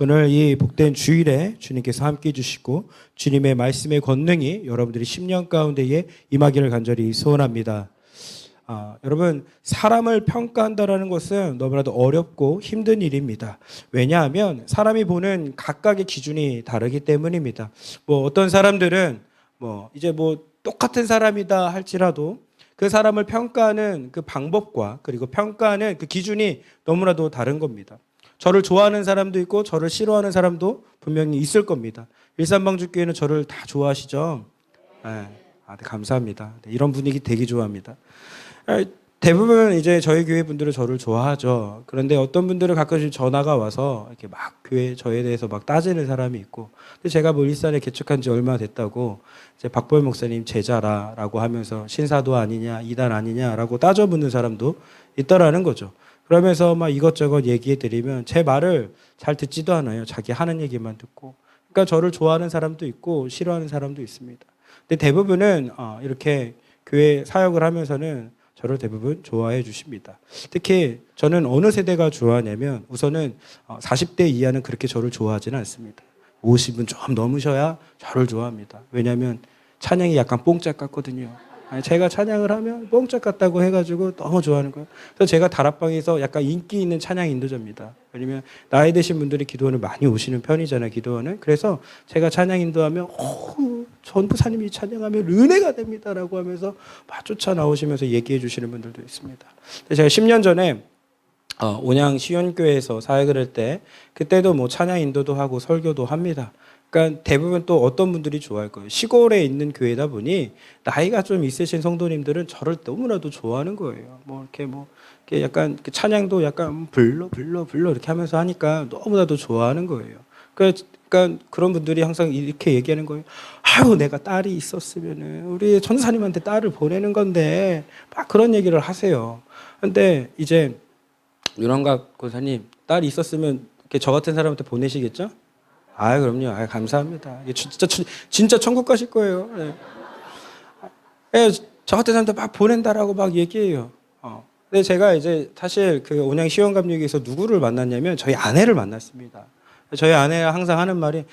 오늘 이 복된 주일에 주님께서 함께 해주시고 주님의 말씀의 권능이 여러분들이 10년 가운데에 임하기를 간절히 소원합니다. 여러분, 사람을 평가한다라는 것은 너무나도 어렵고 힘든 일입니다. 왜냐하면 사람이 보는 각각의 기준이 다르기 때문입니다. 어떤 사람들은 이제 똑같은 사람이다 할지라도 그 사람을 평가하는 그 방법과 그리고 평가하는 그 기준이 너무나도 다른 겁니다. 저를 좋아하는 사람도 있고 저를 싫어하는 사람도 분명히 있을 겁니다. 일산방주교회는 저를 다 좋아하시죠? 네, 감사합니다. 네, 이런 분위기 되게 좋아합니다. 대부분 이제 저희 교회 분들은 저를 좋아하죠. 그런데 어떤 분들은 가끔씩 전화가 와서 이렇게 막 교회 저에 대해서 막 따지는 사람이 있고, 근데 제가 일산에 개척한 지 얼마 됐다고 이제 박보일 목사님 제자라라고 하면서 신사도 아니냐, 이단 아니냐라고 따져 묻는 사람도 있더라는 거죠. 그러면서 막 이것저것 얘기해 드리면 제 말을 잘 듣지도 않아요. 자기 하는 얘기만 듣고. 그러니까 저를 좋아하는 사람도 있고 싫어하는 사람도 있습니다. 근데 대부분은 이렇게 교회 사역을 하면서는 저를 대부분 좋아해 주십니다. 특히 저는 어느 세대가 좋아하냐면 우선은 40대 이하는 그렇게 저를 좋아하지는 않습니다. 50은 좀 넘으셔야 저를 좋아합니다. 왜냐하면 찬양이 약간 뽕짝 같거든요. 제가 찬양을 하면 뽕짝 같다고 해가지고 너무 좋아하는 거예요. 그래서 제가 다락방에서 약간 인기 있는 찬양 인도자입니다. 왜냐면 나이 드신 분들이 기도원을 많이 오시는 편이잖아요. 기도원은. 그래서 제가 찬양 인도하면 전도사님이 찬양하면 은혜가 됩니다라고 하면서 막 쫓아 나오시면서 얘기해 주시는 분들도 있습니다. 제가 10년 전에 온양 시온교회에서 사역을 할 때 그때도 찬양 인도도 하고 설교도 합니다. 그러니까 대부분 또 어떤 분들이 좋아할 거예요. 시골에 있는 교회다 보니 나이가 좀 있으신 성도님들은 저를 너무나도 좋아하는 거예요. 이렇게 약간 찬양도 약간 불러 이렇게 하면서 하니까 너무나도 좋아하는 거예요. 그러니까 그런 분들이 항상 이렇게 얘기하는 거예요. 아유, 내가 딸이 있었으면은 우리 전사님한테 딸을 보내는 건데 막 그런 얘기를 하세요. 근데 이제 유랑각 권사님 딸이 있었으면 이렇게 저 같은 사람한테 보내시겠죠? 그럼요. 감사합니다. 진짜 천국 가실 거예요. 네. 저 같은 사람들 막 보낸다라고 막 얘기해요. 근데 제가 이제 사실 그 온양 시원감리교에서 누구를 만났냐면 저희 아내를 만났습니다. 저희 아내가 항상 하는 말이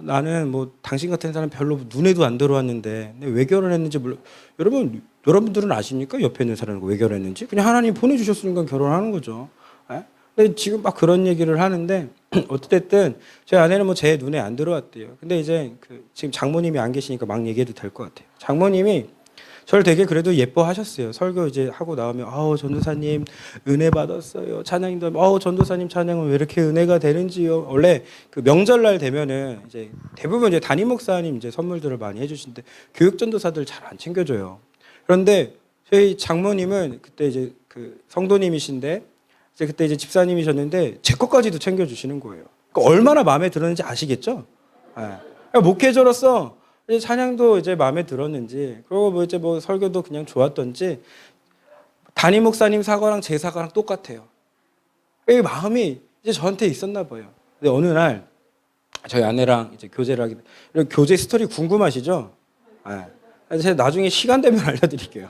나는 당신 같은 사람 별로 눈에도 안 들어왔는데 왜 결혼했는지 몰라. 여러분들은 아십니까? 옆에 있는 사람과 왜 결혼했는지? 그냥 하나님 보내주셨으니까 결혼하는 거죠. 근데 지금 막 그런 얘기를 하는데 어쨌든 저희 아내는 제 눈에 안 들어왔대요. 근데 이제 지금 장모님이 안 계시니까 막 얘기해도 될 것 같아요. 장모님이 저를 되게 그래도 예뻐하셨어요. 설교 이제 하고 나오면 전도사님 은혜 받았어요. 찬양도 전도사님 찬양은 왜 이렇게 은혜가 되는지요. 원래 그 명절날 되면은 이제 대부분 이제 담임 목사님 이제 선물들을 많이 해주시는데 교육 전도사들 잘 안 챙겨줘요. 그런데 저희 장모님은 그때 이제 그 성도님이신데 그때 이제 집사님이셨는데 제 것까지도 챙겨주시는 거예요. 그러니까 얼마나 마음에 들었는지 아시겠죠? 목회자로서 이제 찬양도 이제 마음에 들었는지, 그리고 이제 설교도 그냥 좋았던지, 담임 목사님 사과랑 제 사과랑 똑같아요. 이 마음이 이제 저한테 있었나 봐요. 근데 어느 날 저희 아내랑 이제 교제를 하게 돼. 교제 스토리 궁금하시죠? 제가 나중에 시간 되면 알려드릴게요.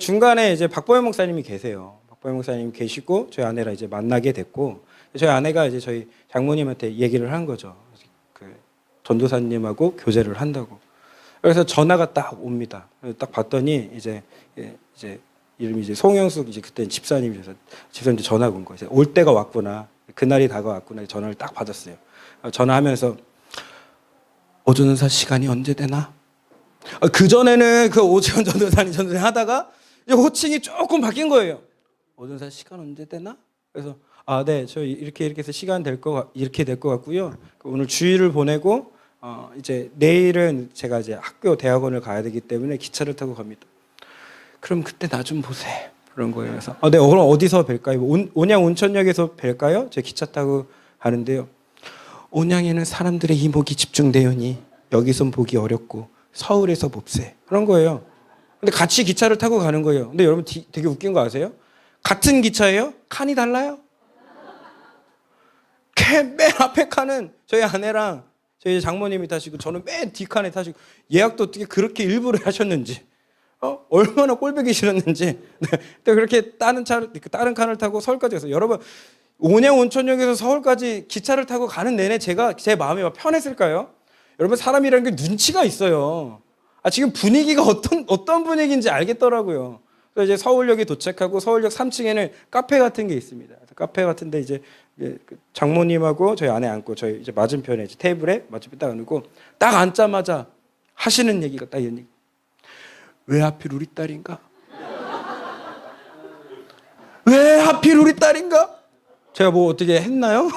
중간에 이제 박보영 목사님이 계세요. 박보영 목사님 계시고 저희 아내랑 이제 만나게 됐고, 저희 아내가 이제 저희 장모님한테 얘기를 한 거죠. 전도사님하고 교제를 한다고. 그래서 전화가 딱 옵니다. 딱 봤더니 이제 이름이 이제 송영숙 이제 그때 집사님이셔서 집사님 전화가 온 거예요. 올 때가 왔구나. 그날이 다가왔구나. 전화를 딱 받았어요. 전화하면서 오전사 시간이 언제 되나? 그 전에는 그 오지원 전도사님 하다가 이제 호칭이 조금 바뀐 거예요. 오전사 시간 언제 되나? 그래서 네, 저 이렇게 해서 시간 이렇게 될 것 같고요. 오늘 주일을 보내고 이제 내일은 제가 이제 학교 대학원을 가야 되기 때문에 기차를 타고 갑니다. 그럼 그때 나 좀 보세요. 그런 거예요. 그래서 네, 그럼 어디서 뵐까요? 온양 온천역에서 뵐까요? 제가 기차 타고 가는데요. 온양에는 사람들의 이목이 집중되오니 여기선 보기 어렵고 서울에서 봅세. 그런 거예요. 근데 같이 기차를 타고 가는 거예요. 근데 여러분 되게 웃긴 거 아세요? 같은 기차예요? 칸이 달라요. 맨 앞에 칸은 저희 아내랑 저희 장모님이 타시고 저는 맨 뒷칸에 타시고, 예약도 어떻게 그렇게 일부러 하셨는지, 얼마나 꼴보기 싫었는지. 네, 그렇게 다른 칸을 타고 서울까지 가서, 여러분 온양 온천역에서 서울까지 기차를 타고 가는 내내 제 마음이 막 편했을까요? 여러분, 사람이라는 게 눈치가 있어요. 지금 분위기가 어떤 분위기인지 알겠더라고요. 그래서 이제 서울역에 도착하고 서울역 3층에는 카페 같은 게 있습니다. 카페 같은데 이제 장모님하고 저희 아내 앉고 저희 이제 맞은편에 이제 테이블에 맞은편 딱 앉고 딱 앉자마자 하시는 얘기가 딱 이런 얘기. 왜 하필 우리 딸인가? 왜 하필 우리 딸인가? 제가 뭐 어떻게 했나요?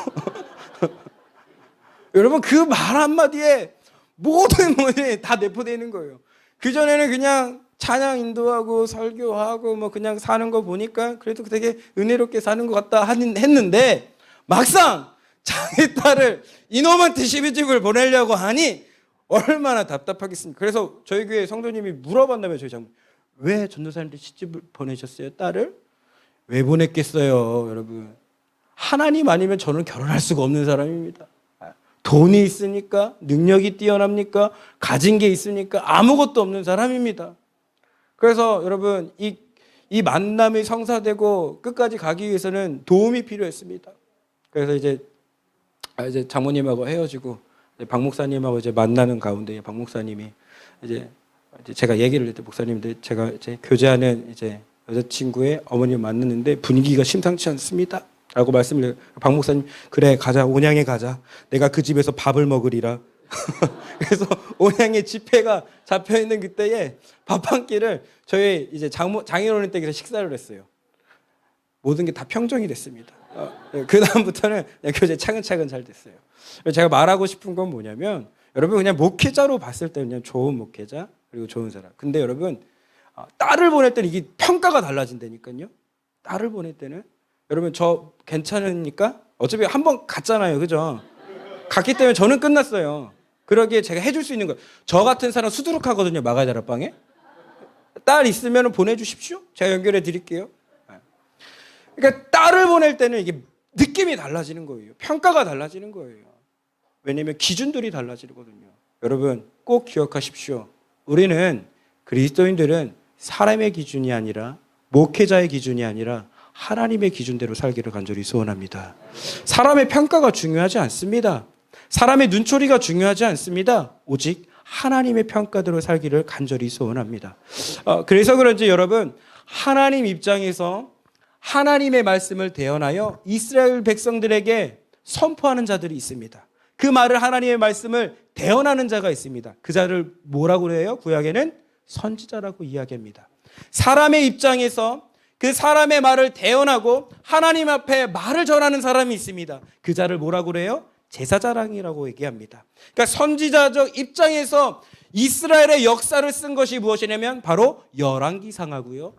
여러분, 그 말 한마디에 모든 것이 다 내포되어 있는 거예요. 그전에는 그냥 찬양 인도하고 설교하고 뭐 그냥 사는 거 보니까 그래도 되게 은혜롭게 사는 것 같다 했는데, 막상 자기 딸을 이놈한테 시집을 보내려고 하니 얼마나 답답하겠습니까? 그래서 저희 교회 성도님이 물어봤다면, 저희 장모, 왜 전도사님한테 시집을 보내셨어요? 딸을? 왜 보냈겠어요, 여러분? 하나님 아니면 저는 결혼할 수가 없는 사람입니다. 돈이 있으니까? 능력이 뛰어납니까? 가진 게 있으니까? 아무것도 없는 사람입니다. 그래서 여러분, 이 만남이 성사되고 끝까지 가기 위해서는 도움이 필요했습니다. 그래서 이제 장모님하고 헤어지고 박 목사님하고 이제 만나는 가운데 박 목사님이 이제 제가 얘기를 했더니, 목사님들 제가 이제 교제하는 이제 여자친구의 어머님을 만났는데 분위기가 심상치 않습니다 라고 말씀을 해요. 박 목사님, 그래 가자, 온양에 가자. 내가 그 집에서 밥을 먹으리라. 그래서 온양에 집회가 잡혀있는 그때에 밥 한 끼를 저희 이제 장인어른 댁에서 식사를 했어요. 모든 게 다 평정이 됐습니다. 그 다음부터는 교제 차근차근 잘 됐어요. 제가 말하고 싶은 건 뭐냐면, 여러분, 그냥 목회자로 봤을 때 그냥 좋은 목회자 그리고 좋은 사람. 근데 여러분, 딸을 보낼 때는 이게 평가가 달라진다니까요. 딸을 보낼 때는, 여러분, 저 괜찮으니까? 어차피 한 번 갔잖아요, 그죠? 갔기 때문에 저는 끝났어요. 그러기에 제가 해줄 수 있는 거예요. 저 같은 사람 수두룩하거든요, 마가의 다락방에. 딸 있으면 보내주십시오. 제가 연결해 드릴게요. 그러니까 딸을 보낼 때는 이게 느낌이 달라지는 거예요. 평가가 달라지는 거예요. 왜냐하면 기준들이 달라지거든요. 여러분, 꼭 기억하십시오. 우리는, 그리스도인들은 사람의 기준이 아니라, 목회자의 기준이 아니라 하나님의 기준대로 살기를 간절히 소원합니다. 사람의 평가가 중요하지 않습니다. 사람의 눈초리가 중요하지 않습니다. 오직 하나님의 평가대로 살기를 간절히 소원합니다. 그래서 그런지 여러분, 하나님 입장에서 하나님의 말씀을 대언하여 이스라엘 백성들에게 선포하는 자들이 있습니다. 그 말을, 하나님의 말씀을 대언하는 자가 있습니다. 그 자를 뭐라고 해요? 구약에는 선지자라고 이야기합니다. 사람의 입장에서 그 사람의 말을 대언하고 하나님 앞에 말을 전하는 사람이 있습니다. 그 자를 뭐라고 그래요? 제사장이라고 얘기합니다. 그러니까 선지자적 입장에서 이스라엘의 역사를 쓴 것이 무엇이냐면 바로 열왕기상하고요.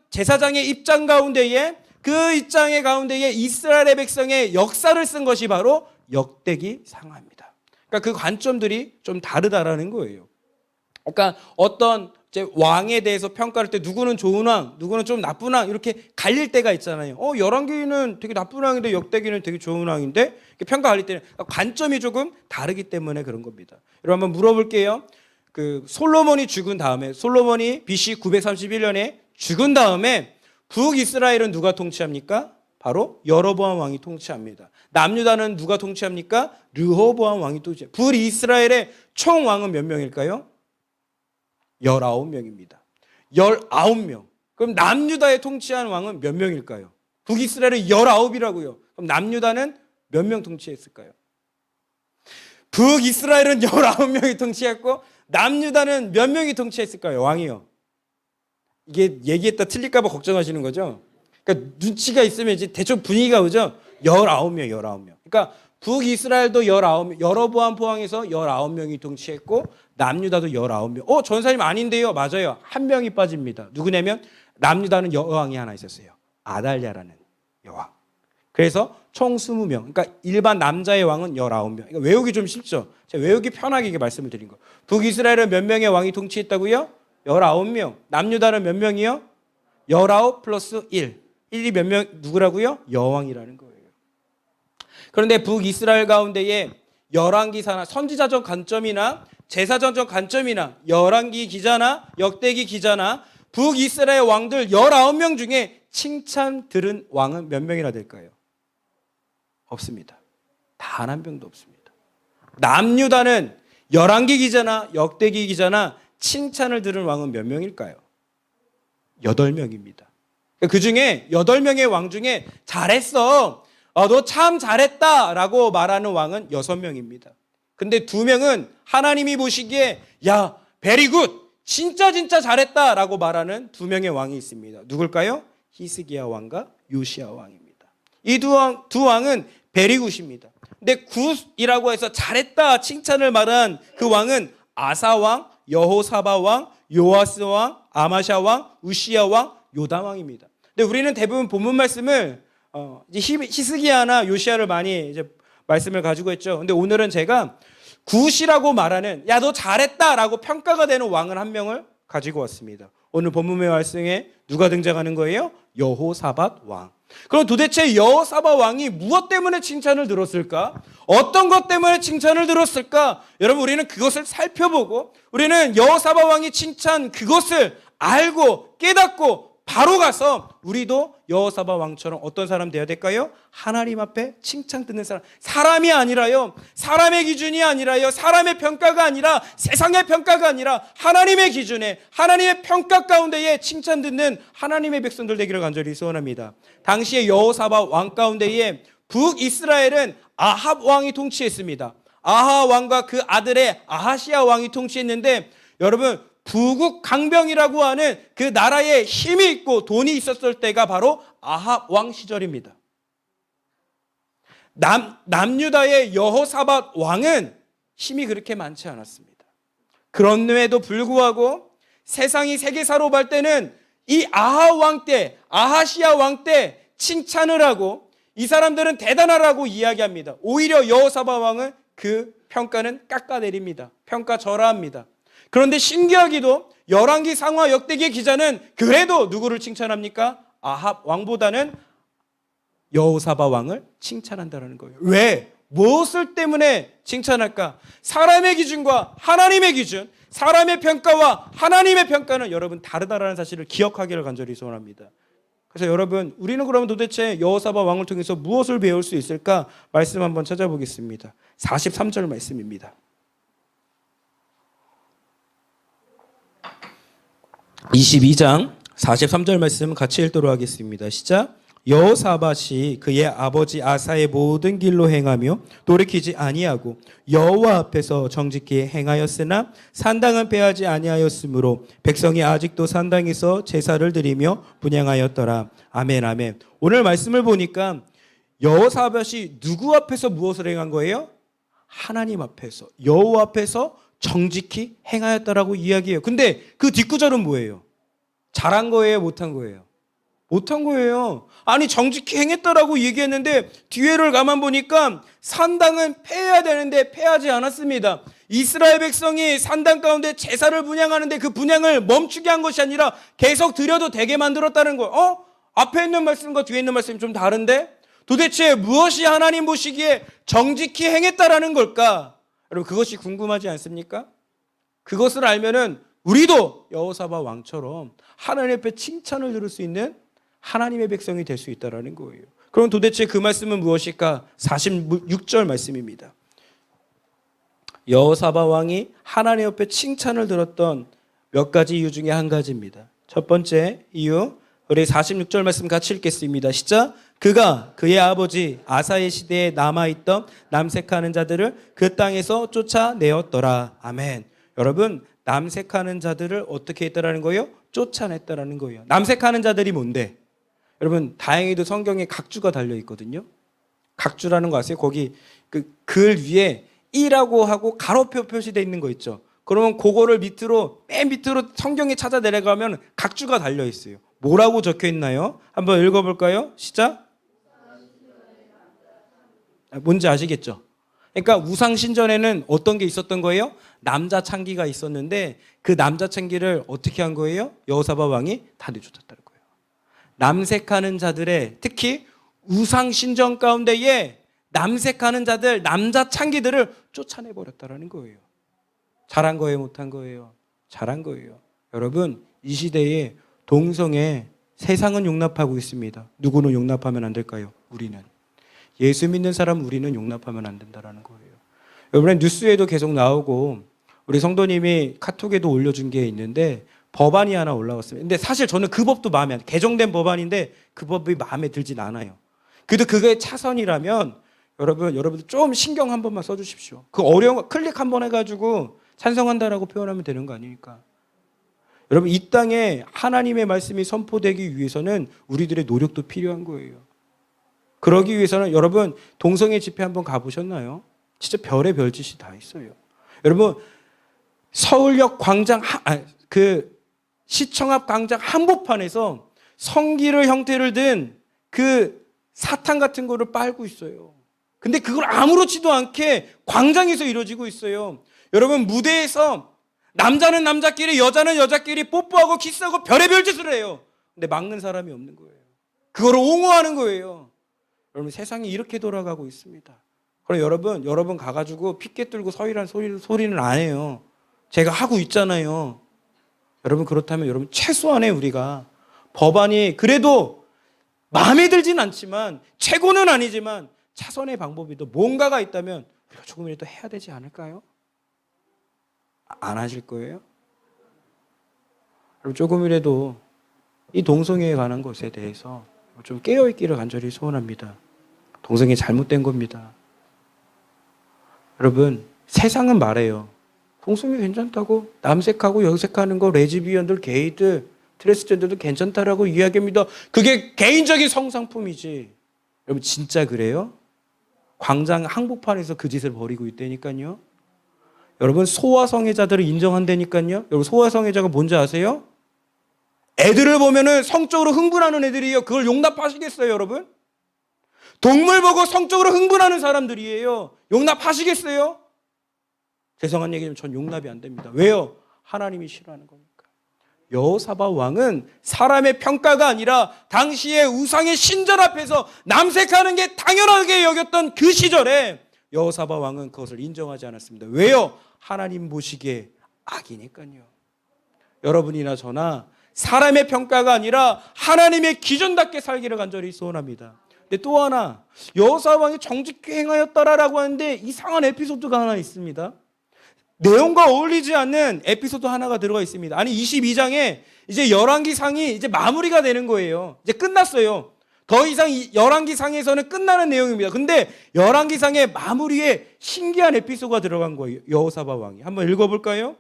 제사장의 입장 가운데에, 그 입장의 가운데에 이스라엘의 백성의 역사를 쓴 것이 바로 역대기상하입니다. 그러니까 그 관점들이 좀 다르다라는 거예요. 그러니까 어떤 이제 왕에 대해서 평가할 때 누구는 좋은 왕, 누구는 좀 나쁜 왕, 이렇게 갈릴 때가 있잖아요. 열왕기는 되게 나쁜 왕인데 역대기는 되게 좋은 왕인데, 이렇게 평가 갈릴 때는 관점이 조금 다르기 때문에 그런 겁니다. 여러분, 한번 물어볼게요. 그 솔로몬이 죽은 다음에, 솔로몬이 BC 931년에 죽은 다음에 북이스라엘은 누가 통치합니까? 바로 여로보암 왕이 통치합니다. 남유다는 누가 통치합니까? 르호보암 왕이 통치합니다. 북이스라엘의 총 왕은 몇 명일까요? 19명입니다. 19명. 그럼 남유다에 통치한 왕은 몇 명일까요? 북이스라엘은 19이라고요. 그럼 남유다는 몇 명 통치했을까요? 북이스라엘은 19명이 통치했고 남유다는 몇 명이 통치했을까요? 왕이요. 이게 얘기했다 틀릴까 봐 걱정하시는 거죠? 그러니까 눈치가 있으면 이제 대충 분위기가 오죠? 19명, 19명. 그러니까 북이스라엘도 19명, 여로보암 포항에서 19명이 통치했고 남유다도 19명. 전사님 아닌데요? 맞아요. 한 명이 빠집니다. 누구냐면 남유다는 여왕이 하나 있었어요. 아달랴라는 여왕. 그래서 총 20명. 그러니까 일반 남자의 왕은 19명. 그러니까 외우기 좀 쉽죠? 제가 외우기 편하게 이렇게 말씀을 드린 거예요. 북이스라엘은 몇 명의 왕이 통치했다고요? 19명. 남유다는 몇 명이요? 19 플러스 1. 1이 몇 명, 누구라고요? 여왕이라는 거예요. 그런데 북이스라엘 가운데에 열왕기사나 선지자적 관점이나 제사전적 관점이나 열왕기 기자나 역대기 기자나 북이스라엘 왕들 19명 중에 칭찬 들은 왕은 몇 명이나 될까요? 없습니다. 단 한 명도 없습니다. 남유다는 열왕기 기자나 역대기 기자나 칭찬을 들은 왕은 몇 명일까요? 8명입니다. 그 중에 8명의 왕 중에 잘했어, 너 참 잘했다라고 말하는 왕은 6명입니다. 근데 2명은 하나님이 보시기에 야, 베리 굿, 진짜 잘했다라고 말하는 2명의 왕이 있습니다. 누굴까요? 히스기야 왕과 요시야 왕입니다. 이 두 왕은 베리 굿입니다. 근데 굿이라고 해서 잘했다 칭찬을 말한 그 왕은 아사 왕, 여호사바 왕, 요아스 왕, 아마샤 왕, 우시야 왕, 요담 왕입니다. 근데 우리는 대부분 본문 말씀을 히스기야나 요시야를 많이 이제 말씀을 가지고 있죠. 근데 오늘은 제가 굿이라고 말하는 야, 너 잘했다라고 평가가 되는 왕을 한 명을 가지고 왔습니다. 오늘 본문의 말씀에 누가 등장하는 거예요? 여호사밧 왕. 그럼 도대체 여호사밧 왕이 무엇 때문에 칭찬을 들었을까? 어떤 것 때문에 칭찬을 들었을까? 여러분, 우리는 그것을 살펴보고 우리는 여호사밧 왕이 칭찬 그것을 알고 깨닫고 바로 가서 우리도 여호사밧 왕처럼 어떤 사람 되어야 될까요? 하나님 앞에 칭찬 듣는 사람. 사람이 아니라요, 사람의 기준이 아니라요, 사람의 평가가 아니라, 세상의 평가가 아니라 하나님의 기준에, 하나님의 평가 가운데에 칭찬 듣는 하나님의 백성들 되기를 간절히 소원합니다. 당시에 여호사밧 왕 가운데에 북이스라엘은 아합 왕이 통치했습니다. 아하 왕과 그 아들의 아하시야 왕이 통치했는데, 여러분, 부국 강병이라고 하는 그 나라에 힘이 있고 돈이 있었을 때가 바로 아합 왕 시절입니다. 남유다의 여호사밧 왕은 힘이 그렇게 많지 않았습니다. 그런데도 불구하고 세상이 세계사로 볼 때는 이 아합 왕 때, 아하시야 왕 때 칭찬을 하고 이 사람들은 대단하라고 이야기합니다. 오히려 여호사밧 왕은 그 평가는 깎아내립니다. 평가절하합니다. 그런데 신기하게도 열왕기 상하 역대기 기자는 그래도 누구를 칭찬합니까? 아합 왕보다는 여호사밧 왕을 칭찬한다는 거예요. 왜? 무엇을 때문에 칭찬할까? 사람의 기준과 하나님의 기준, 사람의 평가와 하나님의 평가는 여러분 다르다라는 사실을 기억하기를 간절히 소원합니다. 그래서 여러분, 우리는 그러면 도대체 여호사밧 왕을 통해서 무엇을 배울 수 있을까? 말씀 한번 찾아보겠습니다. 43절 말씀입니다. 22장 43절 말씀 같이 읽도록 하겠습니다. 시작. 여호사밧이 그의 아버지 아사의 모든 길로 행하며 돌이키지 아니하고 여호와 앞에서 정직히 행하였으나 산당은 패하지 아니하였으므로 백성이 아직도 산당에서 제사를 드리며 분향하였더라. 아멘, 아멘. 오늘 말씀을 보니까 여호사밧이 누구 앞에서 무엇을 행한 거예요? 하나님 앞에서, 여호와 앞에서 정직히 행하였다라고 이야기해요. 근데 그 뒷구절은 뭐예요? 잘한 거예요? 못한 거예요? 못한 거예요. 아니, 정직히 행했다라고 얘기했는데 뒤에를 가만 보니까 산당은 패해야 되는데 패하지 않았습니다. 이스라엘 백성이 산당 가운데 제사를 분향하는데 그 분향을 멈추게 한 것이 아니라 계속 드려도 되게 만들었다는 거예요. 앞에 있는 말씀과 뒤에 있는 말씀이 좀 다른데? 도대체 무엇이 하나님 보시기에 정직히 행했다라는 걸까? 여러분, 그것이 궁금하지 않습니까? 그것을 알면은 우리도 여호사밧 왕처럼 하나님 앞에 칭찬을 들을 수 있는 하나님의 백성이 될 수 있다라는 거예요. 그럼 도대체 그 말씀은 무엇일까? 46절 말씀입니다. 여호사밧 왕이 하나님 앞에 칭찬을 들었던 몇 가지 이유 중에 한 가지입니다. 첫 번째 이유, 우리 46절 말씀 같이 읽겠습니다. 시작. 그가 그의 아버지 아사의 시대에 남아있던 남색하는 자들을 그 땅에서 쫓아내었더라. 아멘. 여러분, 남색하는 자들을 어떻게 했다라는 거예요? 쫓아냈다라는 거예요. 남색하는 자들이 뭔데? 여러분, 다행히도 성경에 각주가 달려 있거든요. 각주라는 거 아세요? 거기 그 글 위에 이라고 하고 가로표 표시되어 있는 거 있죠. 그러면 그거를 맨 밑으로 성경에 찾아 내려가면 각주가 달려 있어요. 뭐라고 적혀 있나요? 한번 읽어볼까요? 시작. 뭔지 아시겠죠? 그러니까 우상신전에는 어떤 게 있었던 거예요? 남자 창기가 있었는데 그 남자 창기를 어떻게 한 거예요? 여호사밧 왕이 다 내쫓았다는 거예요. 남색하는 자들의, 특히 우상신전 가운데에 남색하는 자들, 남자 창기들을 쫓아내버렸다는 거예요. 잘한 거예요? 못한 거예요? 잘한 거예요. 여러분, 이 시대에 동성애 세상은 용납하고 있습니다. 누구는 용납하면 안 될까요? 우리는. 예수 믿는 사람 우리는 용납하면 안 된다라는 거예요. 이번에 뉴스에도 계속 나오고 우리 성도님이 카톡에도 올려준 게 있는데 법안이 하나 올라왔습니다. 근데 사실 저는 그 법도 마음에 안 들어요. 개정된 법안인데 그 법이 마음에 들진 않아요. 그래도 그게 차선이라면 여러분들 좀 신경 한 번만 써주십시오. 그 어려운 거 클릭 한 번 해가지고 찬성한다라고 표현하면 되는 거 아닙니까? 여러분 이 땅에 하나님의 말씀이 선포되기 위해서는 우리들의 노력도 필요한 거예요. 그러기 위해서는 여러분 동성애 집회 한번 가보셨나요? 진짜 별의 별짓이 다 있어요. 여러분 서울역 광장 그 시청 앞 광장 한복판에서 성기를 형태를 든 그 사탕 같은 거를 빨고 있어요. 근데 그걸 아무렇지도 않게 광장에서 이루어지고 있어요. 여러분 무대에서 남자는 남자끼리 여자는 여자끼리 뽀뽀하고 키스하고 별의별 짓을 해요. 근데 막는 사람이 없는 거예요. 그걸 옹호하는 거예요. 여러분 세상이 이렇게 돌아가고 있습니다. 그럼 여러분 가가지고 피켓 들고 서이란 소리는 안 해요. 제가 하고 있잖아요. 여러분 그렇다면 여러분 최소한의 우리가 법안이 그래도 마음에 들진 않지만 최고는 아니지만 차선의 방법이 또 뭔가가 있다면 우리가 조금이라도 해야 되지 않을까요? 안 하실 거예요? 여러분 조금이라도 이 동성애에 관한 것에 대해서 좀 깨어있기를 간절히 소원합니다. 동성애 잘못된 겁니다. 여러분 세상은 말해요. 동성애 괜찮다고 남색하고 여색하는 거 레즈비언들 게이들 트랜스젠더도 괜찮다라고 이야기합니다. 그게 개인적인 성상품이지. 여러분 진짜 그래요? 광장 한복판에서 그 짓을 벌이고 있다니까요. 여러분 소아성애자들을 인정한다니까요. 여러분 소아성애자가 뭔지 아세요? 애들을 보면은 성적으로 흥분하는 애들이에요. 그걸 용납하시겠어요, 여러분? 동물 보고 성적으로 흥분하는 사람들이에요. 용납하시겠어요? 죄송한 얘기지만 전 용납이 안 됩니다. 왜요? 하나님이 싫어하는 거니까. 여호사밧 왕은 사람의 평가가 아니라 당시의 우상의 신전 앞에서 남색하는 게 당연하게 여겼던 그 시절에 여호사밧 왕은 그것을 인정하지 않았습니다. 왜요? 하나님 보시기에 악이니까요. 여러분이나 저나 사람의 평가가 아니라 하나님의 기준답게 살기를 간절히 소원합니다. 근데 또 하나 여호사밧 왕이 정직히 행하였더라라고 하는데 이상한 에피소드가 하나 있습니다. 내용과 어울리지 않는 에피소드 하나가 들어가 있습니다. 아니 22장에 이제 열왕기상이 이제 마무리가 되는 거예요. 이제 끝났어요. 더 이상 열왕기상에서는 끝나는 내용입니다. 근데 열왕기상의 마무리에 신기한 에피소드가 들어간 거예요. 여호사밧 왕이. 한번 읽어볼까요?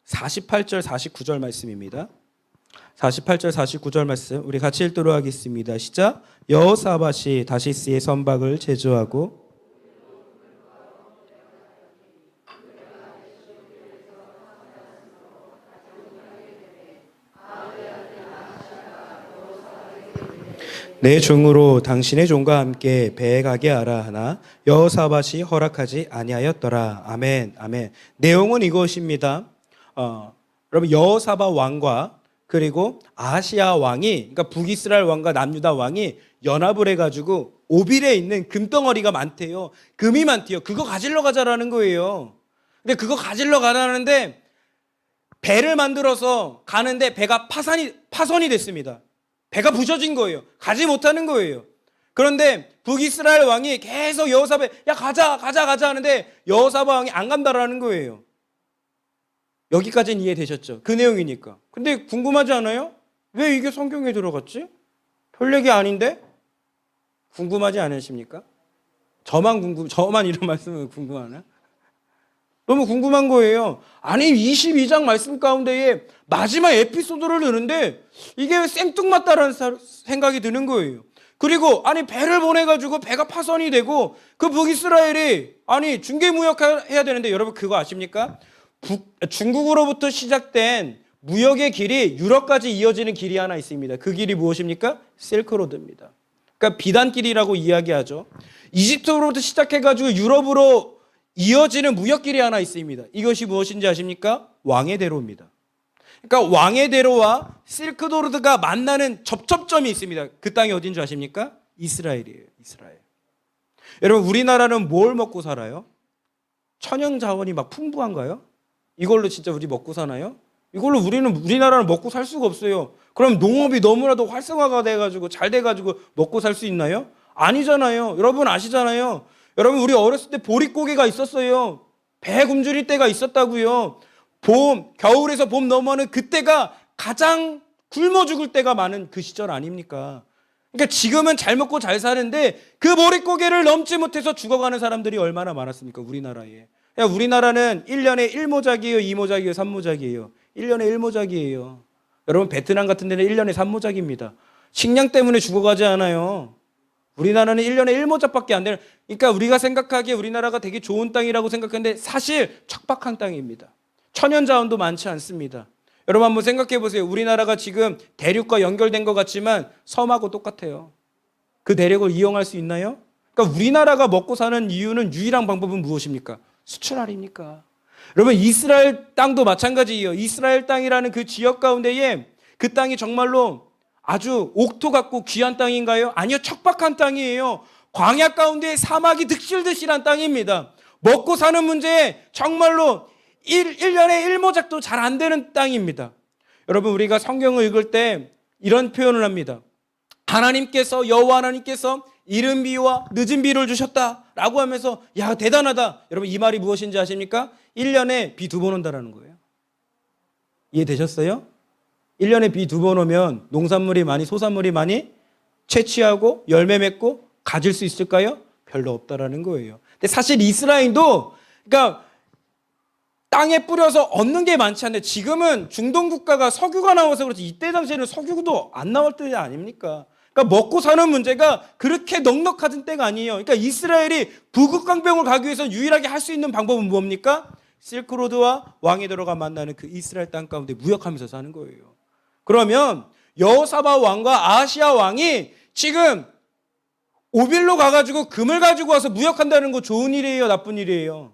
48절 49절 말씀입니다. 48절 49절 말씀 우리 같이 읽도록 하겠습니다. 시작. 여호사밧이 다시스의 선박을 제조하고 내 종으로 당신의 종과 함께 배에 가게 하라 하나 여호사밧이 허락하지 아니하였더라. 아멘. 아멘. 내용은 이것입니다. 여러분 여호사밧 왕과 그리고 아하시야 왕이 그러니까 북이스라엘 왕과 남유다 왕이 연합을 해가지고 오빌에 있는 금덩어리가 많대요. 금이 많대요. 그거 가지러 가자라는 거예요. 근데 그거 가지러 가라는데 배를 만들어서 가는데 배가 파손이 됐습니다. 배가 부서진 거예요. 가지 못하는 거예요. 그런데 북이스라엘 왕이 계속 여호사밧 야 가자 하는데 여호사밧 왕이 안 간다라는 거예요. 여기까지는 이해되셨죠? 그 내용이니까. 근데 궁금하지 않아요? 왜 이게 성경에 들어갔지? 별 얘기 아닌데? 궁금하지 않으십니까? 저만 이런 말씀을 궁금하나? 너무 궁금한 거예요. 아니 22장 말씀 가운데에 마지막 에피소드를 넣는데 이게 왜 생뚱맞다라는 생각이 드는 거예요. 그리고 아니 배를 보내가지고 배가 파손이 되고 그 북이스라엘이 아니 중개무역해야 되는데 여러분 그거 아십니까? 중국으로부터 시작된 무역의 길이 유럽까지 이어지는 길이 하나 있습니다. 그 길이 무엇입니까? 실크로드입니다. 그러니까 비단길이라고 이야기하죠. 이집트로부터 시작해가지고 유럽으로 이어지는 무역길이 하나 있습니다. 이것이 무엇인지 아십니까? 왕의 대로입니다. 그러니까 왕의 대로와 실크로드가 만나는 접촉점이 있습니다. 그 땅이 어딘 줄 아십니까? 이스라엘이에요. 이스라엘. 여러분 우리나라는 뭘 먹고 살아요? 천연 자원이 막 풍부한가요? 이걸로 진짜 우리 먹고 사나요? 이걸로 우리나라는 먹고 살 수가 없어요. 그럼 농업이 너무나도 활성화가 돼가지고 잘 돼가지고 먹고 살 수 있나요? 아니잖아요. 여러분 아시잖아요. 여러분 우리 어렸을 때 보릿고개가 있었어요. 배 굶주릴 때가 있었다고요. 겨울에서 봄 넘어는 그때가 가장 굶어 죽을 때가 많은 그 시절 아닙니까? 그러니까 지금은 잘 먹고 잘 사는데 그 보릿고개를 넘지 못해서 죽어가는 사람들이 얼마나 많았습니까? 우리나라에. 우리나라는 1년에 1모작이에요, 2모작이에요, 3모작이에요. 1년에 1모작이에요. 여러분 베트남 같은 데는 1년에 3모작입니다. 식량 때문에 죽어가지 않아요. 우리나라는 1년에 1모작밖에 안 되는, 그러니까 우리가 생각하기에 우리나라가 되게 좋은 땅이라고 생각하는데 사실 척박한 땅입니다. 천연자원도 많지 않습니다. 여러분 한번 생각해 보세요. 우리나라가 지금 대륙과 연결된 것 같지만 섬하고 똑같아요. 그 대륙을 이용할 수 있나요? 그러니까 우리나라가 먹고 사는 이유는 유일한 방법은 무엇입니까? 수출 아닙니까? 여러분 이스라엘 땅도 마찬가지예요. 이스라엘 땅이라는 그 지역 가운데에 그 땅이 정말로 아주 옥토 같고 귀한 땅인가요? 아니요, 척박한 땅이에요. 광야 가운데 사막이 득실득실한 땅입니다. 먹고 사는 문제에 정말로 1년에 1모작도 잘 안 되는 땅입니다. 여러분 우리가 성경을 읽을 때 이런 표현을 합니다. 하나님께서, 여호와 하나님께서 이른 비와 늦은 비를 주셨다라고 하면서 야 대단하다. 여러분 이 말이 무엇인지 아십니까? 1년에 비 2번 온다라는 거예요. 이해되셨어요? 1년에 비 2번 오면 농산물이 많이, 소산물이 많이 채취하고 열매 맺고 가질 수 있을까요? 별로 없다라는 거예요. 근데 사실 이스라엘도 그러니까 땅에 뿌려서 얻는 게 많지 않은데 지금은 중동 국가가 석유가 나와서 그렇지 이때 당시에는 석유도 안 나올 때 아닙니까? 그러니까 먹고 사는 문제가 그렇게 넉넉하던 때가 아니에요. 그러니까 이스라엘이 북극강병을 가기 위해서 유일하게 할 수 있는 방법은 뭡니까? 실크로드와 왕이 들어가 만나는 그 이스라엘 땅 가운데 무역하면서 사는 거예요. 그러면 여호사밧 왕과 아하시야 왕이 지금 오빌로 가가지고 금을 가지고 와서 무역한다는 거 좋은 일이에요, 나쁜 일이에요?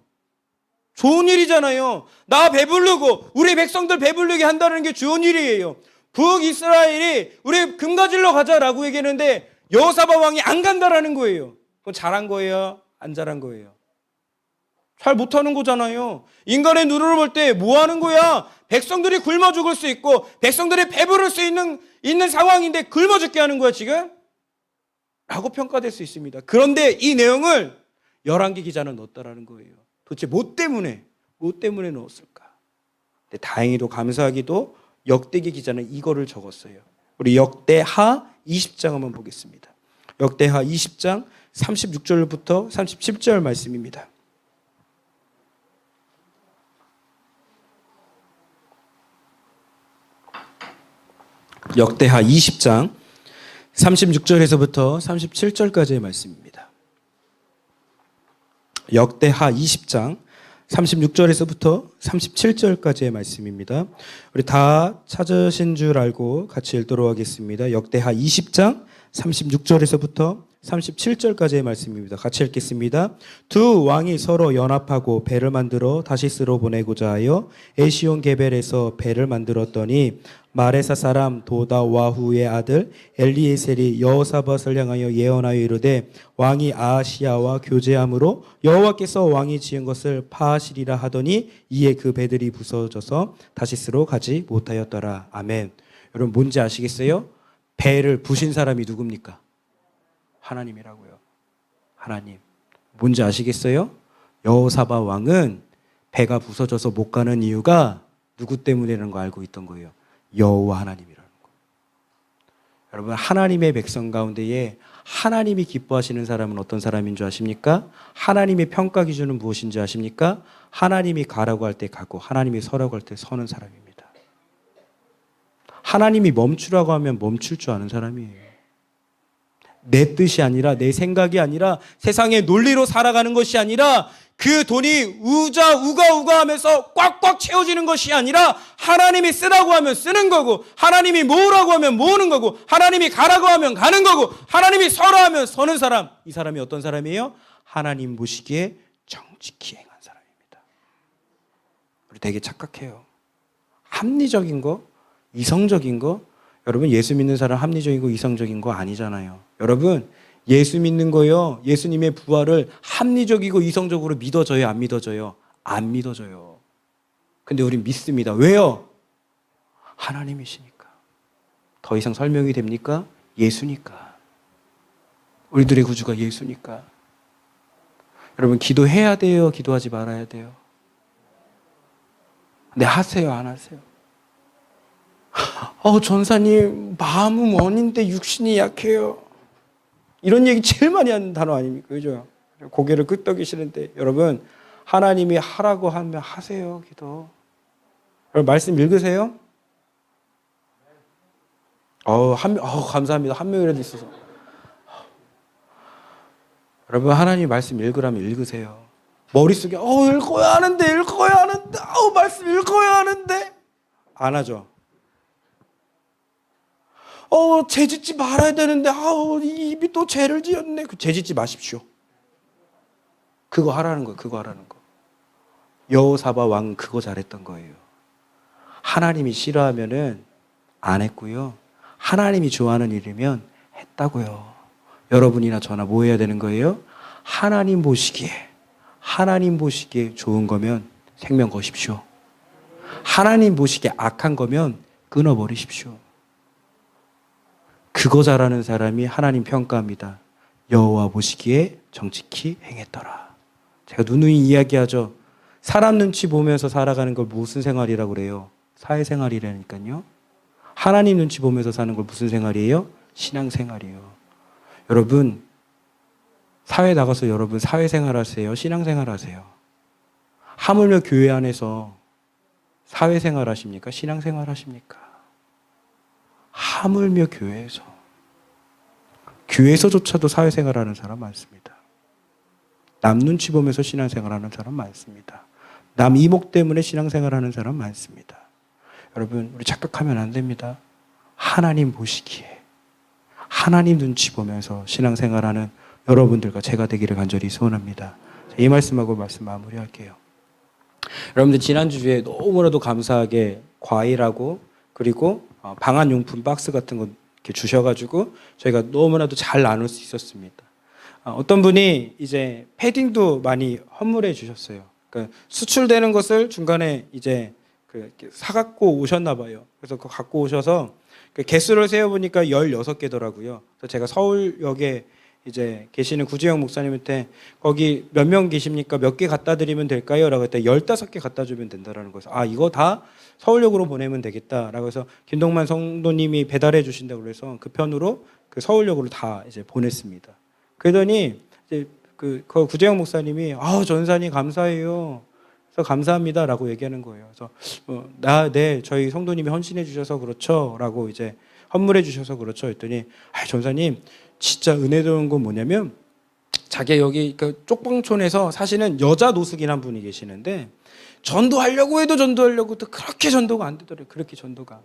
좋은 일이잖아요. 나 배부르고 우리 백성들 배부르게 한다는 게 좋은 일이에요. 북이스라엘이 우리 금 가지러 가자라고 얘기했는데 여호사밧 왕이 안 간다라는 거예요. 그건 잘한 거예요? 안 잘한 거예요? 잘 못하는 거잖아요. 인간의 눈으로 볼 때 뭐 하는 거야? 백성들이 굶어 죽을 수 있고 백성들이 배부를 수 있는 상황인데 굶어 죽게 하는 거야 지금? 라고 평가될 수 있습니다. 그런데 이 내용을 열왕기 기자는 넣었다라는 거예요. 도대체 뭐 때문에 넣었을까? 근데 다행히도 감사하기도 역대기 기자는 이거를 적었어요. 우리 역대하 20장 한번 보겠습니다. 역대하 20장 36절부터 37절 말씀입니다. 역대하 20장 36절에서부터 37절까지의 말씀입니다. 역대하 20장 36절에서부터 37절까지의 말씀입니다. 우리 다 찾으신 줄 알고 같이 읽도록 하겠습니다. 역대하 20장 36절에서부터 37절까지의 말씀입니다. 같이 읽겠습니다. 두 왕이 서로 연합하고 배를 만들어 다시스로 보내고자 하여 에시온 게벨에서 배를 만들었더니 마레사 사람 도다와후의 아들 엘리에셀이 여호사밧을 향하여 예언하여 이르되 왕이 아하시야와 교제함으로 여호와께서 왕이 지은 것을 파하시리라 하더니 이에 그 배들이 부서져서 다시스로 가지 못하였더라. 아멘. 여러분 뭔지 아시겠어요? 배를 부신 사람이 누굽니까? 하나님이라고요. 하나님. 뭔지 아시겠어요? 여호사밧 왕은 배가 부서져서 못 가는 이유가 누구 때문이라는 거 알고 있던 거예요. 여호와 하나님이라는 거. 여러분 하나님의 백성 가운데에 하나님이 기뻐하시는 사람은 어떤 사람인 줄 아십니까? 하나님의 평가 기준은 무엇인지 아십니까? 하나님이 가라고 할 때 가고 하나님이 서라고 할 때 서는 사람입니다. 하나님이 멈추라고 하면 멈출 줄 아는 사람이에요. 내 뜻이 아니라 내 생각이 아니라 세상의 논리로 살아가는 것이 아니라 그 돈이 우가 하면서 꽉꽉 채워지는 것이 아니라 하나님이 쓰라고 하면 쓰는 거고 하나님이 모으라고 하면 모으는 거고 하나님이 가라고 하면 가는 거고 하나님이 서라 하면 서는 사람. 이 사람이 어떤 사람이에요? 하나님 보시기에 정직히 행한 사람입니다. 우리 되게 착각해요. 합리적인 거, 이성적인 거. 여러분 예수 믿는 사람 합리적이고 이성적인 거 아니잖아요. 여러분 예수 믿는 거요. 예수님의 부활을 합리적이고 이성적으로 믿어져요? 안 믿어져요? 안 믿어져요. 근데 우린 믿습니다. 왜요? 하나님이시니까. 더 이상 설명이 됩니까? 예수니까. 우리들의 구주가 예수니까. 여러분, 기도해야 돼요? 기도하지 말아야 돼요? 네, 하세요? 안 하세요? 전사님, 마음은 원인데 육신이 약해요. 이런 얘기 제일 많이 하는 단어 아닙니까? 그죠? 고개를 끄덕이시는데, 여러분, 하나님이 하라고 하면 하세요, 기도. 여러분, 말씀 읽으세요? 감사합니다. 한 명이라도 있어서. 여러분, 하나님 말씀 읽으라면 읽으세요. 머릿속에, 읽어야 하는데, 말씀 읽어야 하는데. 안 하죠. 죄 짓지 말아야 되는데, 이 입이 또 죄를 지었네. 죄 짓지 마십시오. 그거 하라는 거예요. 그거 하라는 거. 여호사밧 왕은 그거 잘했던 거예요. 하나님이 싫어하면은 안 했고요. 하나님이 좋아하는 일이면 했다고요. 여러분이나 저나 뭐 해야 되는 거예요? 하나님 보시기에 좋은 거면 생명 거십시오. 하나님 보시기에 악한 거면 끊어버리십시오. 그거 잘하는 사람이 하나님 평가합니다. 여호와 보시기에 정직히 행했더라. 제가 누누이 이야기하죠. 사람 눈치 보면서 살아가는 걸 무슨 생활이라고 그래요? 사회생활이라니까요. 하나님 눈치 보면서 사는 걸 무슨 생활이에요? 신앙생활이에요. 여러분, 사회 나가서 여러분 사회생활 하세요? 신앙생활 하세요? 하물며 교회 안에서 사회생활 하십니까? 신앙생활 하십니까? 하물며 교회에서조차도 사회생활 하는 사람 많습니다. 남 눈치 보면서 신앙생활 하는 사람 많습니다. 남 이목 때문에 신앙생활 하는 사람 많습니다. 여러분, 우리 착각하면 안 됩니다. 하나님 보시기에, 하나님 눈치 보면서 신앙생활하는 여러분들과 제가 되기를 간절히 소원합니다. 이 말씀하고 말씀 마무리할게요. 여러분들 지난주에 너무나도 감사하게 과일하고 그리고 방한용품 박스 같은 거 이렇게 주셔가지고 저희가 너무나도 잘 나눌 수 있었습니다. 어떤 분이 이제 패딩도 많이 헌물해 주셨어요. 그러니까 수출되는 것을 중간에 이제 사갖고 오셨나 봐요. 그래서 그거 갖고 오셔서 개수를 세어보니까 16개더라고요. 그래서 제가 서울역에 이제 계시는 구지영 목사님한테 거기 몇 명 계십니까? 몇 개 갖다 드리면 될까요? 라고 했더니 15개 갖다 주면 된다라는 거예요. 이거 다 서울역으로 보내면 되겠다라고 해서 김동만 성도님이 배달해 주신다고 그래서 그 편으로 그 서울역으로 다 이제 보냈습니다. 그러더니 이제 그 구재영 목사님이 전사님 감사해요. 그래서 감사합니다라고 얘기하는 거예요. 그래서 네, 저희 성도님이 헌신해 주셔서 그렇죠라고 이제 헌물해 주셔서 그렇죠 했더니 전사님 진짜 은혜로운 건 뭐냐면 자기 여기 그 쪽방촌에서 사실은 여자 노숙인 한 분이 계시는데 전도하려고 해도 전도하려고 또 그렇게 전도가 안 되더래요. 그렇게 전도가.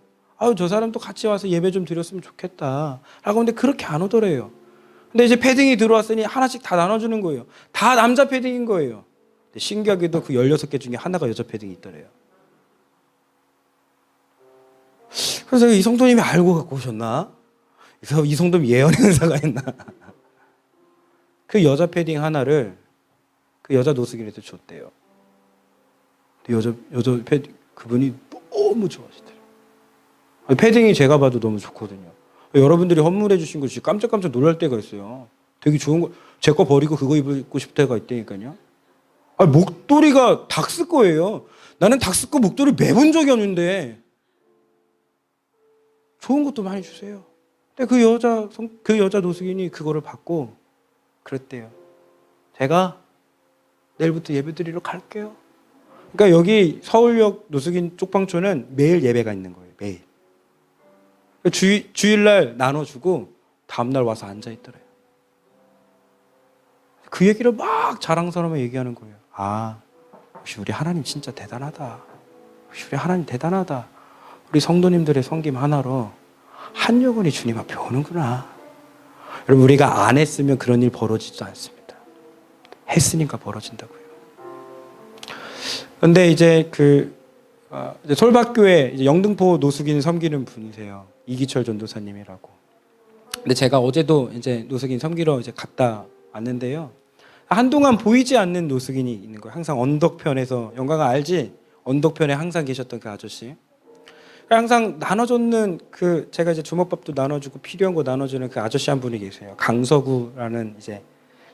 저 사람도 같이 와서 예배 좀 드렸으면 좋겠다. 라고 하는데 그렇게 안 오더래요. 근데 이제 패딩이 들어왔으니 하나씩 다 나눠주는 거예요. 다 남자 패딩인 거예요. 근데 신기하게도 그 16개 중에 하나가 여자 패딩이 있더래요. 그래서 이 성도님이 알고 갖고 오셨나? 그래서 이 성도님 예언의 은사가 있나? 그 여자 패딩 하나를 그 여자 노숙인한테 줬대요. 여자 패딩 그분이 너무 좋아하시더래요. 패딩이 제가 봐도 너무 좋거든요. 여러분들이 헌물해 주신 거 진짜 깜짝깜짝 놀랄 때가 있어요. 되게 좋은 거, 제 거 버리고 그거 입고 싶을 때가 있다니까요. 목도리가 닥스 거예요. 나는 닥스 거 목도리 매본 적이 없는데 좋은 것도 많이 주세요. 근데 그 여자 노숙인이 그거를 받고 그랬대요. 제가 내일부터 예배 드리러 갈게요. 그러니까 여기 서울역 노숙인 쪽방촌은 매일 예배가 있는 거예요. 매일. 주일날 나눠주고 다음날 와서 앉아있더래요. 그 얘기를 막 자랑스러우며 얘기하는 거예요. 역시 우리 하나님 진짜 대단하다. 역시 우리 하나님 대단하다. 우리 성도님들의 섬김 하나로 한 영혼이 주님 앞에 오는구나. 여러분, 우리가 안 했으면 그런 일 벌어지지도 않습니다. 했으니까 벌어진다고요. 그런데 이제 이제 솔밭교회 이제 영등포 노숙인 섬기는 분이세요. 이기철 전도사님이라고. 근데 제가 어제도 이제 노숙인 섬기러 이제 갔다 왔는데요. 한동안 보이지 않는 노숙인이 있는 거예요. 항상 언덕편에서, 영광아 알지? 언덕편에 항상 계셨던 그 아저씨. 항상 나눠줬는 제가 이제 주먹밥도 나눠주고 필요한 거 나눠주는 그 아저씨 한 분이 계세요. 강서구라는 이제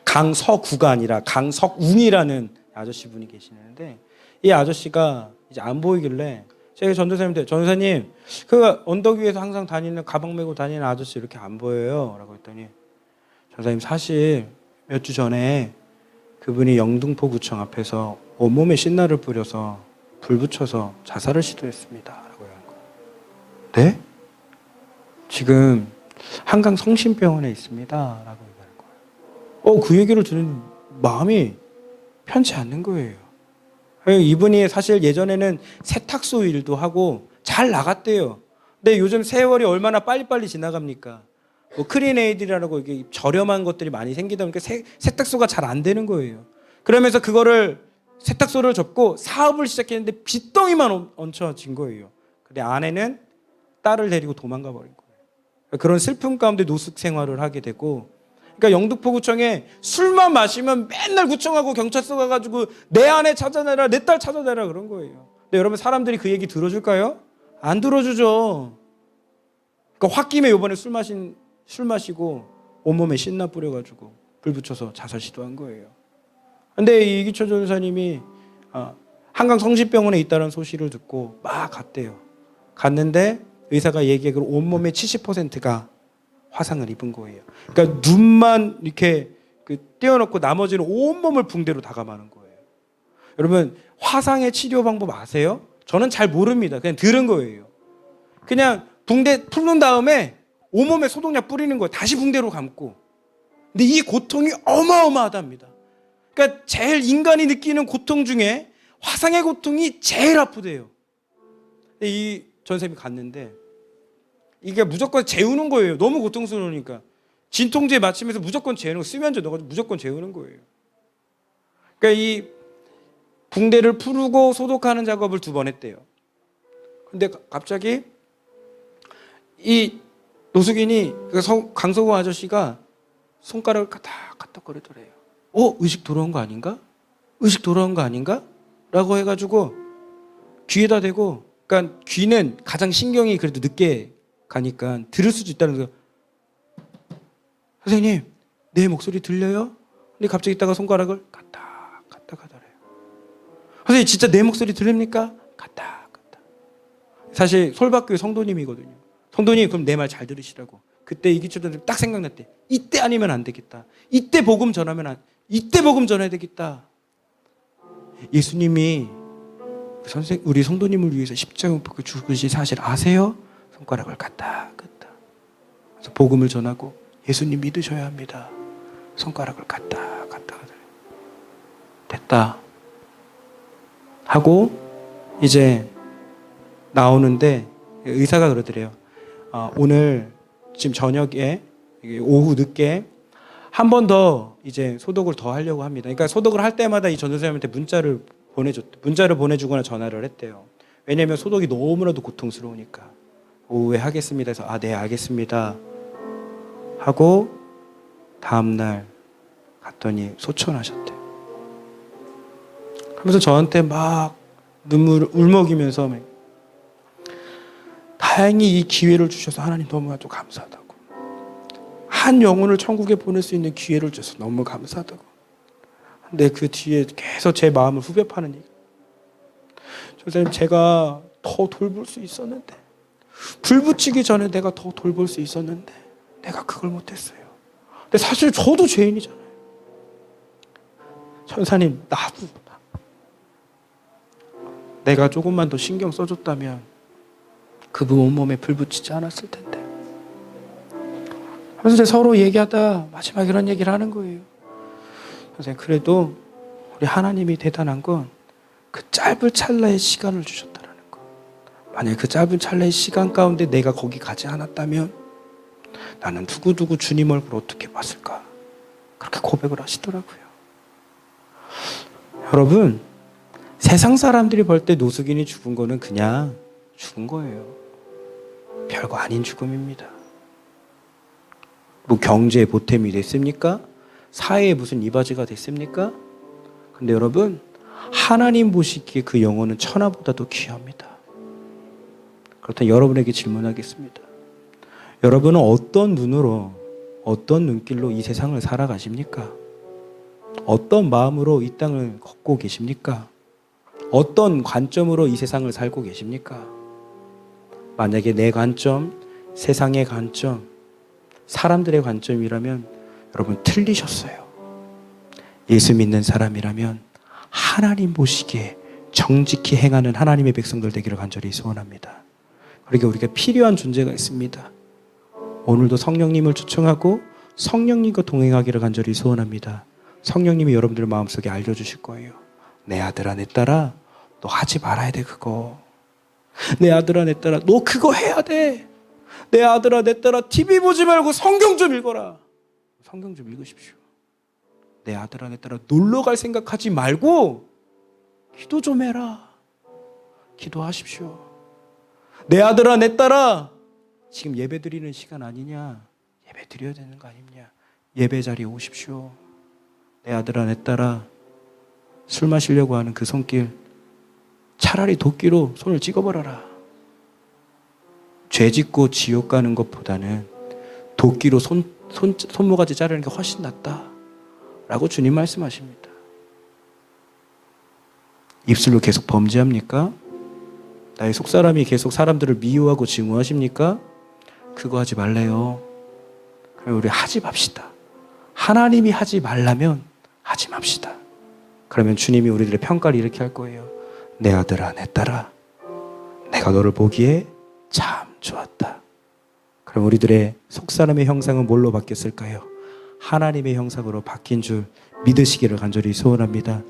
강서구가 아니라 강석웅이라는 아저씨 분이 계시는데 이 아저씨가 이제 안 보이길래 제가 전도사님한테 전도사님 그 언덕 위에서 항상 다니는 가방 메고 다니는 아저씨 이렇게 안 보여요 라고 했더니 전도사님 사실 몇 주 전에 그분이 영등포구청 앞에서 온몸에 신나를 뿌려서 불 붙여서 자살을 시도했습니다 라고 한 거예요. 네? 지금 한강 성심병원에 있습니다 라고 얘기하는 거예요. 그 얘기를 들은 마음이 편치 않는 거예요. 이분이 사실 예전에는 세탁소 일도 하고 잘 나갔대요. 근데 요즘 세월이 얼마나 빨리빨리 지나갑니까? 뭐 크린에이드라고 이게 저렴한 것들이 많이 생기다 보니까 세탁소가 잘 안 되는 거예요. 그러면서 그거를 세탁소를 접고 사업을 시작했는데 빚덩이만 얹혀진 거예요. 근데 아내는 딸을 데리고 도망가 버린 거예요. 그런 슬픔 가운데 노숙 생활을 하게 되고, 그러니까 영등포구청에 술만 마시면 맨날 구청하고 경찰서 가가지고 내 아내 찾아내라, 내 딸 찾아내라 그런 거예요. 근데 여러분 사람들이 그 얘기 들어줄까요? 안 들어주죠. 그러니까 홧김에 이번에 술 마시고 온몸에 신나 뿌려가지고 불 붙여서 자살 시도한 거예요. 근데 이기철 전사님이 한강 성심병원에 있다는 소식을 듣고 막 갔대요. 갔는데 의사가 얘기하기로 온몸의 70%가 화상을 입은 거예요. 그러니까 눈만 이렇게 떼어놓고 나머지는 온몸을 붕대로 다 감아는 거예요. 여러분 화상의 치료 방법 아세요? 저는 잘 모릅니다. 그냥 들은 거예요. 그냥 붕대 풀는 다음에 온몸에 소독약 뿌리는 거예요. 다시 붕대로 감고. 근데 이 고통이 어마어마하답니다. 그러니까 제일 인간이 느끼는 고통 중에 화상의 고통이 제일 아프대요. 이 전쌤이 갔는데 이게 무조건 재우는 거예요. 너무 고통스러우니까. 진통제 맞추면서 무조건 재우는 거, 수면제 넣어가지고 무조건 재우는 거예요. 그러니까 이 붕대를 풀고 소독하는 작업을 2번 했대요. 근데 갑자기 이 노숙인이 강서구 아저씨가 손가락을 까딱까딱거리더래요. 의식 돌아온 거 아닌가? 의식 돌아온 거 아닌가? 라고 해가지고 귀에다 대고, 그러니까 귀는 가장 신경이 그래도 늦게 가니까 들을 수도 있다는 거예요. 선생님, 내 목소리 들려요? 근데 갑자기 있다가 손가락을 까딱 하더래요. 선생님, 진짜 내 목소리 들립니까? 까딱. 사실 솔밭교회 성도님이거든요. 성도님, 그럼 내 말 잘 들으시라고. 그때 이기철 딱 생각났대. 이때 아니면 안 되겠다. 이때 복음 전해야 되겠다. 예수님이 우리 성도님을 위해서 십자가 못 박혀 죽으신 사실 아세요? 손가락을 까딱. 그래서 복음을 전하고 예수님 믿으셔야 합니다. 손가락을 까딱. 됐다. 하고 이제 나오는데 의사가 그러더래요. 오늘 지금 저녁에 오후 늦게 한 번 더 이제 소독을 더 하려고 합니다. 그러니까 소독을 할 때마다 이 전도사님한테 문자를 보내주거나 전화를 했대요. 왜냐하면 소독이 너무나도 고통스러우니까. 오후에 하겠습니다 해서 네 알겠습니다 하고 다음날 갔더니 소천하셨대요. 그러면서 저한테 막 눈물을 울먹이면서 다행히 이 기회를 주셔서 하나님 너무나도 감사하다고, 한 영혼을 천국에 보낼 수 있는 기회를 주셔서 너무 감사하다고. 근데 그 뒤에 계속 제 마음을 후벼 파는 얘기. 선생님, 제가 더 돌볼 수 있었는데, 불 붙이기 전에 내가 더 돌볼 수 있었는데 내가 그걸 못했어요. 근데 사실 저도 죄인이잖아요. 천사님, 나도 내가 조금만 더 신경 써줬다면 그분 온몸에 불 붙이지 않았을 텐데. 하면서 서로 얘기하다 마지막에 이런 얘기를 하는 거예요. 선생님, 그래도 우리 하나님이 대단한 건 그 짧은 찰나의 시간을 주셨다는 거. 만약에 그 짧은 찰나의 시간 가운데 내가 거기 가지 않았다면 나는 두고두고 주님 얼굴을 어떻게 봤을까? 그렇게 고백을 하시더라고요. 여러분, 세상 사람들이 볼 때 노숙인이 죽은 거는 그냥 죽은 거예요. 별거 아닌 죽음입니다. 뭐 경제에 보탬이 됐습니까? 사회에 무슨 이바지가 됐습니까? 근데 여러분, 하나님 보시기에 그 영혼은 천하보다 더 귀합니다. 그렇다면 여러분에게 질문하겠습니다. 여러분은 어떤 눈으로, 어떤 눈길로 이 세상을 살아가십니까? 어떤 마음으로 이 땅을 걷고 계십니까? 어떤 관점으로 이 세상을 살고 계십니까? 만약에 내 관점, 세상의 관점, 사람들의 관점이라면 여러분 틀리셨어요. 예수 믿는 사람이라면 하나님 보시기에 정직히 행하는 하나님의 백성들 되기를 간절히 소원합니다. 그러니까 우리가 필요한 존재가 있습니다. 오늘도 성령님을 초청하고 성령님과 동행하기를 간절히 소원합니다. 성령님이 여러분들 마음속에 알려주실 거예요. 내 아들아 내 딸아 너 하지 말아야 돼 그거. 내 아들아 내 딸아 너 그거 해야 돼. 내 아들아 내 딸아 TV 보지 말고 성경 좀 읽어라. 성경 좀 읽으십시오. 내 아들아 내 딸아 놀러 갈 생각하지 말고 기도 좀 해라. 기도하십시오. 내 아들아 내 딸아 지금 예배 드리는 시간 아니냐? 예배 드려야 되는 거 아니냐? 예배 자리에 오십시오. 내 아들아 내 딸아 술 마시려고 하는 그 손길 차라리 도끼로 손을 찍어버려라. 죄 짓고 지옥 가는 것보다는 도끼로 손모가지 자르는 게 훨씬 낫다 라고 주님 말씀하십니다. 입술로 계속 범죄합니까? 나의 속사람이 계속 사람들을 미워하고 증오하십니까? 그거 하지 말래요. 그럼 우리 하지 맙시다. 하나님이 하지 말라면 하지 맙시다. 그러면 주님이 우리들의 평가를 이렇게 할 거예요. 내 아들아 내 딸아 내가 너를 보기에 참 좋았다. 그럼 우리들의 속사람의 형상은 뭘로 바뀌었을까요? 하나님의 형상으로 바뀐 줄 믿으시기를 간절히 소원합니다.